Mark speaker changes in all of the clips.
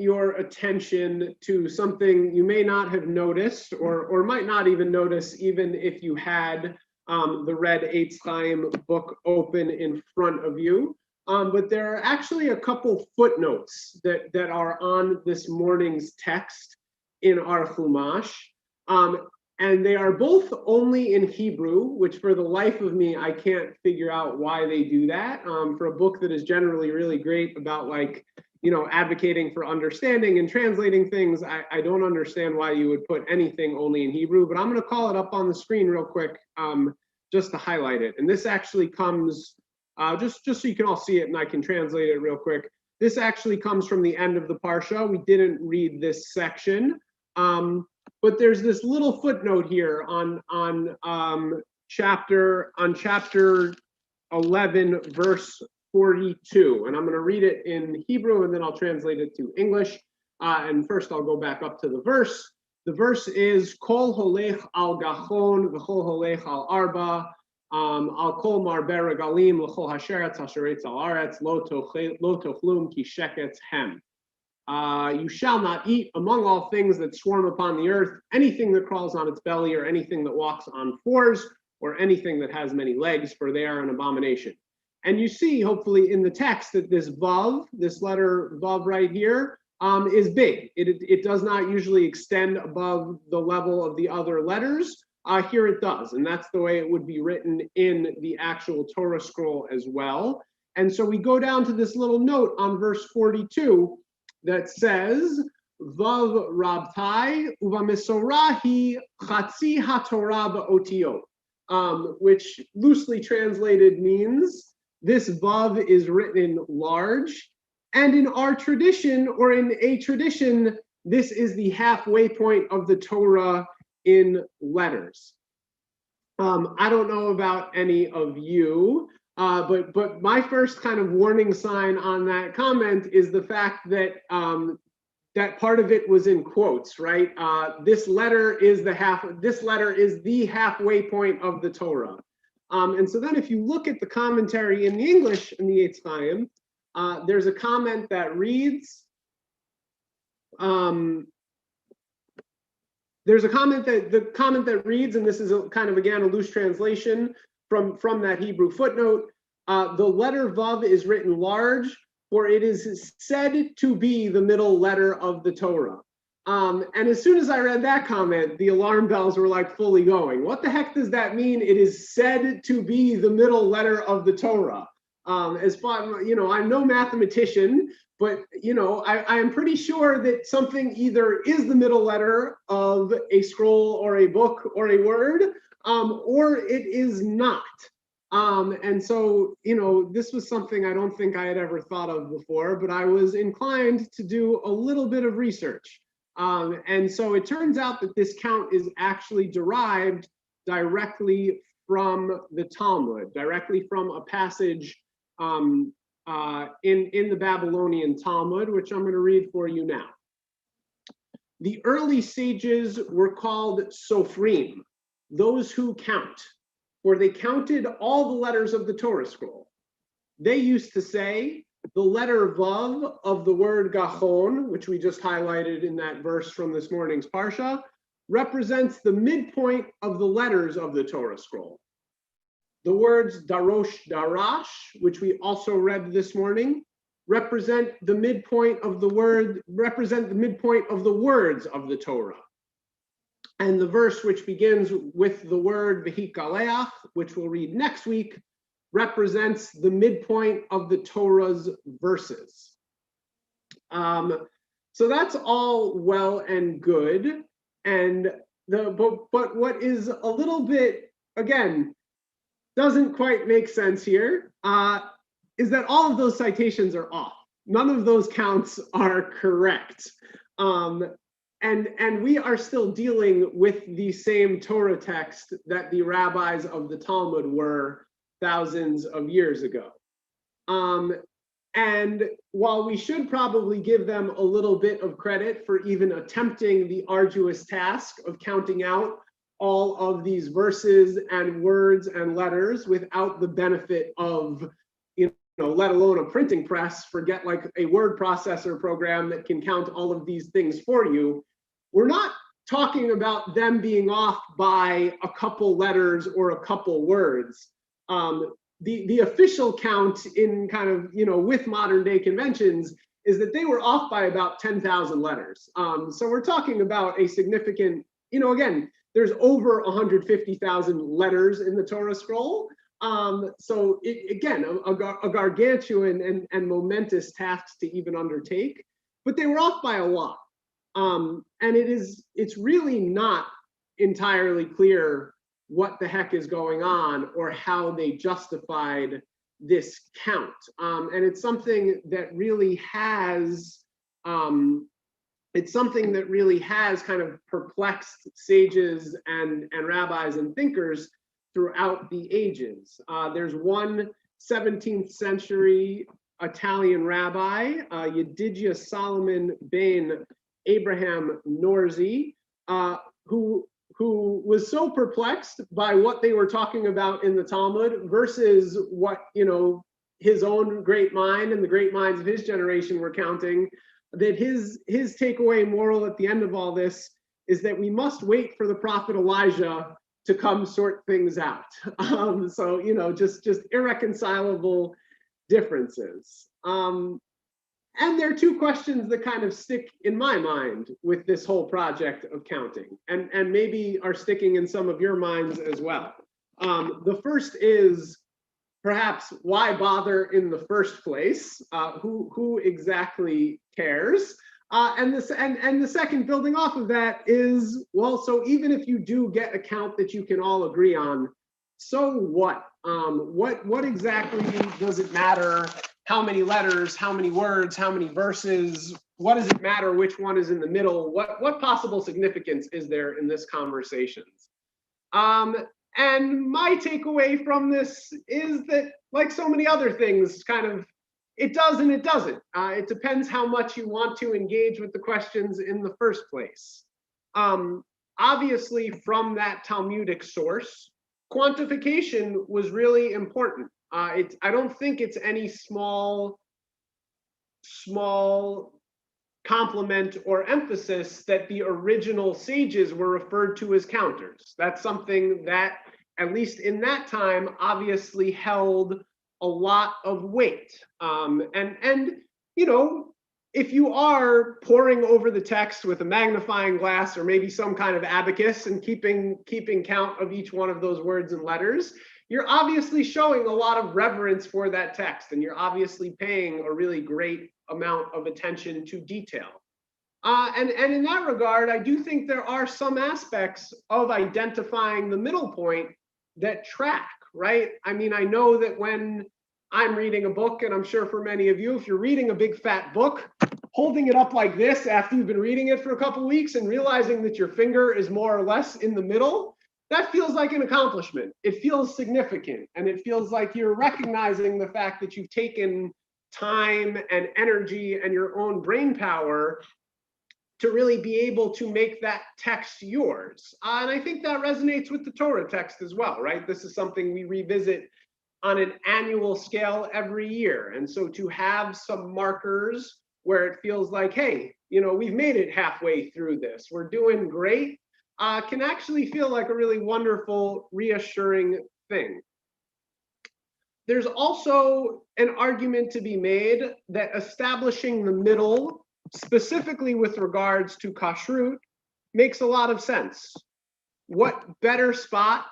Speaker 1: your attention to something you may not have noticed, or might not even notice, even if you had the red Eitz Chaim book open in front of you. But there are actually a couple footnotes that are on this morning's text in our Chumash. And they are both only in Hebrew, which for the life of me, I can't figure out why they do that. For a book that is generally really great about, like, advocating for understanding and translating things, I don't understand why you would put anything only in Hebrew, but I'm going to call it up on the screen real quick just to highlight it. And this actually comes, just so you can all see it and I can translate it real quick. This actually comes from the end of the Parsha. We didn't read this section. But there's this little footnote here on chapter 11, verse 42, and I'm going to read it in Hebrew and then I'll translate it to English. And first I'll go back up to the verse. The verse is Kol holech al gachon v'chol holech al arba al kol marber regalim l'chol hasheretz hasheretz al aretz lo tochlum ki sheketz hem. You shall not eat among all things that swarm upon the earth, anything that crawls on its belly, or anything that walks on fours, or anything that has many legs, for they are an abomination. And you see, hopefully, in the text that this vav, this letter vav right here, is big. It does not usually extend above the level of the other letters. Here it does, and that's the way it would be written in the actual Torah scroll as well. And so we go down to this little note on verse 42, that says, Vav Rabtai Uva Misorahi Chatzi HaTorah Ba'otiyot, which loosely translated means this Vav is written large, and in our tradition, or in a tradition, this is the halfway point of the Torah in letters. I don't know about any of you, but my first kind of warning sign on that comment is the fact that that part of it was in quotes, right? This letter is the halfway point of the Torah. And so then if you look at the commentary in the English in the Eitz Chaim, there's a comment that reads, there's a comment that reads, and this is kind of, again, a loose translation from that Hebrew footnote, the letter Vav is written large, for it is said to be the middle letter of the Torah. And as soon as I read that comment, the alarm bells were like fully going. What the heck does that mean? It is said to be the middle letter of the Torah. As far, I'm no mathematician, but I am pretty sure that something either is the middle letter of a scroll or a book or a word, or it is not. And so, this was something I don't think I had ever thought of before, but I was inclined to do a little bit of research. And so it turns out that this count is actually derived directly from the Talmud, directly from a passage in the Babylonian Talmud, which I'm going to read for you now. The early sages were called Sophrim, those who count, for they counted all the letters of the Torah scroll. They used to say, the letter Vav of the word Gachon, which we just highlighted in that verse from this morning's Parsha, represents the midpoint of the letters of the Torah scroll. The words Darosh Darash, which we also read this morning, represent the midpoint of the words of the Torah. And the verse which begins with the word V'hikaleach, which we'll read next week, represents the midpoint of the Torah's verses. So that's all well and good. And but what is a little bit, again, doesn't quite make sense here, is that all of those citations are off. None of those counts are correct. And we are still dealing with the same Torah text that the rabbis of the Talmud were thousands of years ago. And while we should probably give them a little bit of credit for even attempting the arduous task of counting out all of these verses and words and letters without the benefit of let alone a printing press, forget like a word processor program that can count all of these things for you. We're not talking about them being off by a couple letters or a couple words. The official count in kind of, with modern day conventions is that they were off by about 10,000 letters. So we're talking about a significant, again, there's over 150,000 letters in the Torah scroll. So again, a gargantuan and momentous task to even undertake, but they were off by a lot. And it's really not entirely clear what the heck is going on or how they justified this count. And it's something that really has, kind of perplexed sages and rabbis and thinkers throughout the ages. There's one 17th century Italian rabbi, Yedidia Solomon ben Abraham Norzi, who was so perplexed by what they were talking about in the Talmud versus what, his own great mind and the great minds of his generation were counting, that his takeaway moral at the end of all this is that we must wait for the prophet Elijah to come sort things out. So, just irreconcilable differences. And there are two questions that kind of stick in my mind with this whole project of counting, and maybe are sticking in some of your minds as well. The first is perhaps why bother in the first place? Who exactly cares? And the second, building off of that, is, well, so even if you do get a count that you can all agree on, so what? What exactly does it matter? How many letters, how many words, how many verses? What does it matter which one is in the middle? What possible significance is there in this conversation? And my takeaway from this is that, like so many other things, kind of, it does and it doesn't. It depends how much you want to engage with the questions in the first place. Obviously, from that Talmudic source, quantification was really important. I don't think it's any small compliment or emphasis that the original sages were referred to as counters. That's something that, at least in that time, obviously held a lot of weight. And if you are poring over the text with a magnifying glass or maybe some kind of abacus and keeping count of each one of those words and letters, you're obviously showing a lot of reverence for that text, and you're obviously paying a really great amount of attention to detail. And in that regard, I do think there are some aspects of identifying the middle point that track, right? I mean, I know that when I'm reading a book, and I'm sure for many of you, if you're reading a big fat book, holding it up like this after you've been reading it for a couple of weeks and realizing that your finger is more or less in the middle, that feels like an accomplishment. It feels significant, and it feels like you're recognizing the fact that you've taken time and energy and your own brain power to really be able to make that text yours. And I think that resonates with the Torah text as well, right? This is something we revisit on an annual scale every year. And so to have some markers where it feels like, hey, we've made it halfway through this, we're doing great, can actually feel like a really wonderful, reassuring thing. There's also an argument to be made that establishing the middle, specifically with regards to kashrut, makes a lot of sense. What better spot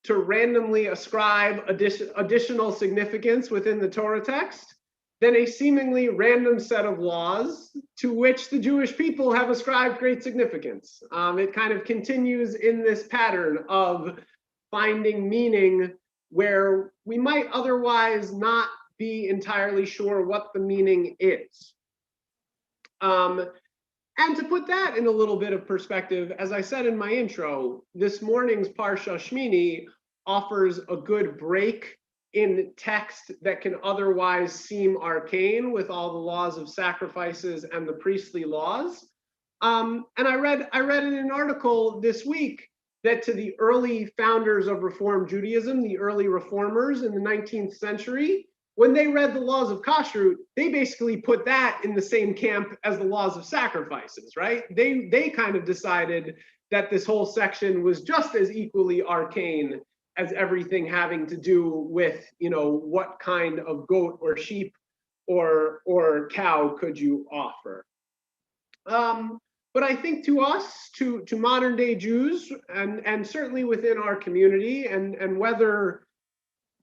Speaker 1: to randomly ascribe additional significance within the Torah text than a seemingly random set of laws to which the Jewish people have ascribed great significance. It kind of continues in this pattern of finding meaning where we might otherwise not be entirely sure what the meaning is. And to put that in a little bit of perspective, as I said in my intro, this morning's Parsha Shemini offers a good break in text that can otherwise seem arcane with all the laws of sacrifices and the priestly laws. And I read in an article this week that to the early founders of Reform Judaism, the early reformers in the 19th century, when they read the laws of kashrut, they basically put that in the same camp as the laws of sacrifices, right? They kind of decided that this whole section was just as equally arcane as everything having to do with, what kind of goat or sheep or cow could you offer. But I think to us, to modern day Jews, and certainly within our community, and whether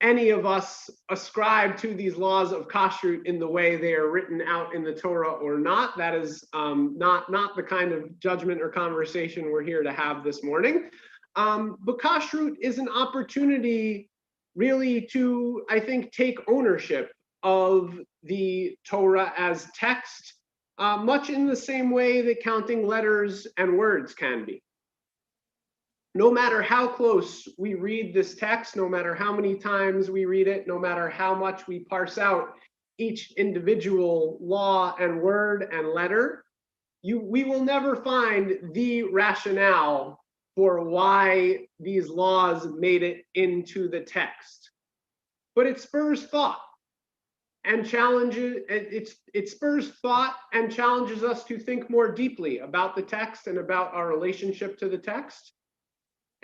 Speaker 1: any of us ascribe to these laws of kashrut in the way they are written out in the Torah or not, that is not the kind of judgment or conversation we're here to have this morning. But kashrut is an opportunity really to, I think, take ownership of the Torah as text, much in the same way that counting letters and words can be. No matter how close we read this text, no matter how many times we read it, no matter how much we parse out each individual law and word and letter, we will never find the rationale for why these laws made it into the text. But it spurs thought and challenges, it spurs thought and challenges us to think more deeply about the text and about our relationship to the text.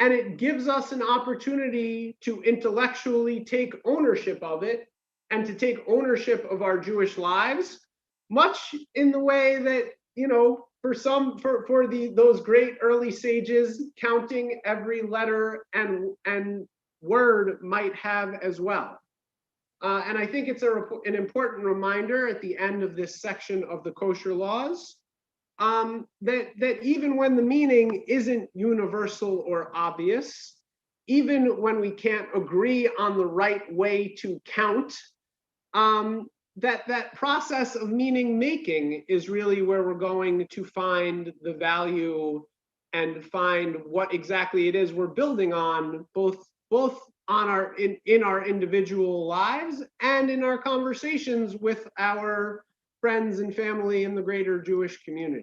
Speaker 1: And it gives us an opportunity to intellectually take ownership of it and to take ownership of our Jewish lives, much in the way that, for those great early sages, counting every letter and word might have as well. And I think it's an important reminder at the end of this section of the kosher laws, that even when the meaning isn't universal or obvious, even when we can't agree on the right way to count, that process of meaning making is really where we're going to find the value and find what exactly it is we're building on, both on in our individual lives and in our conversations with our friends and family in the greater Jewish community.